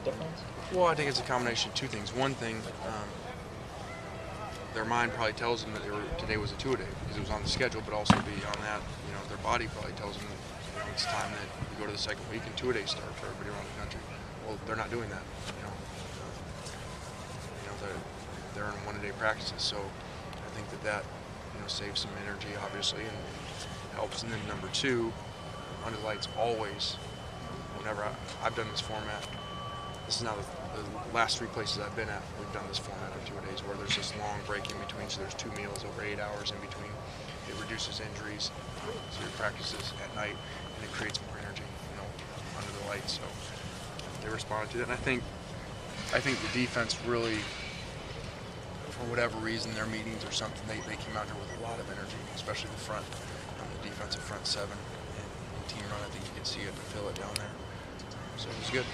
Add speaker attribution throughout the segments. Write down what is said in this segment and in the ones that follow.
Speaker 1: difference?
Speaker 2: Well, I think it's a combination of two things. One thing, their mind probably tells them that today was a two-a-day because it was on the schedule, but also beyond that, their body probably tells them that it's time that we go to the second week and two-a-days start for everybody around the country. Well, they're not doing that. They're in one-a-day practices, so I think that saves some energy, obviously, and helps. And then number two, under the lights always. Whenever I've done this format, this is now the last three places I've been at, we've done this format of two-a-days where there's this long break in between, so there's 2 meals over 8 hours in between. It reduces injuries, so your practices at night, and it creates more energy, under the lights. So they responded to that, and I think the defense really, for whatever reason, their meetings or something, they came out here with a lot of energy, especially the front, the defensive front seven and team run. I think you could see it and feel it down there. So it was good.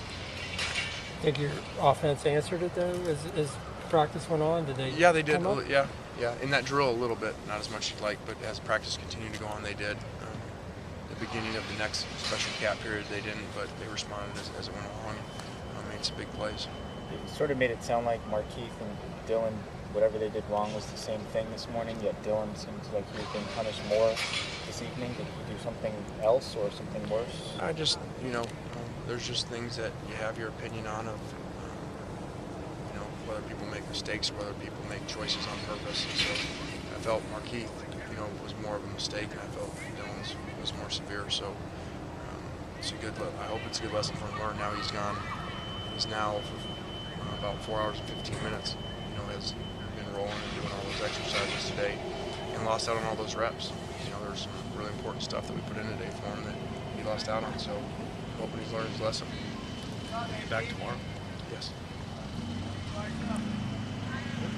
Speaker 3: Think your offense answered it though as practice went on? Did they?
Speaker 2: Yeah, they did. Yeah. In that drill a little bit, not as much as you'd like, but as practice continued to go on, they did. The beginning of the next special cap period, they didn't, but they responded as it went along. Made some big plays.
Speaker 1: It sort of made it sound like Markeith and Dylan, whatever they did wrong was the same thing this morning, yet Dylan seems like he was being punished more this evening. Did he do something else or something worse?
Speaker 2: I just, there's just things that you have your opinion on of, whether people make mistakes or whether people make choices on purpose. And so I felt Markeith, was more of a mistake, and I felt Dylan's was more severe. So it's I hope it's a good lesson for him to learn. Now he's gone. He's now for about 4 hours and 15 minutes, has been rolling and doing all those exercises today and lost out on all those reps. There's some really important stuff that we put in today for him that he lost out on. So hoping he's learned his lesson.
Speaker 4: Back tomorrow?
Speaker 2: Yes.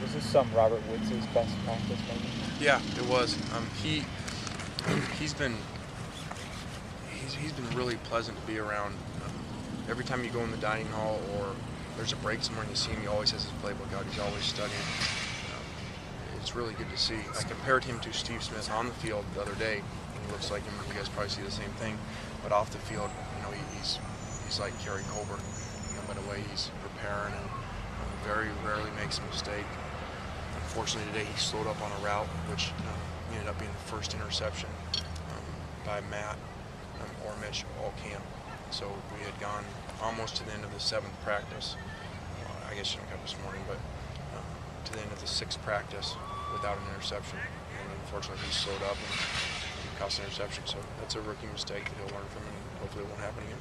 Speaker 1: Was this Robert Woods' best practice, maybe?
Speaker 2: Yeah, it was. He's been really pleasant to be around. Every time you go in the dining hall or there's a break somewhere and you see him, he always has his playbook out. He's always studying. It's really good to see. I compared him to Steve Smith on the field the other day, and he looks like him. You guys probably see the same thing. But off the field, he's like Kerry Colbert. By the way he's preparing and very rarely makes a mistake. Unfortunately today he slowed up on a route, which ended up being the first interception by Matt or Mitch all camp. So we had gone almost to the end of the 7th practice. I guess you don't have this morning, but to the end of the 6th practice without an interception. And unfortunately he slowed up and cost an interception. So that's a rookie mistake that he'll learn from, and hopefully it won't happen again.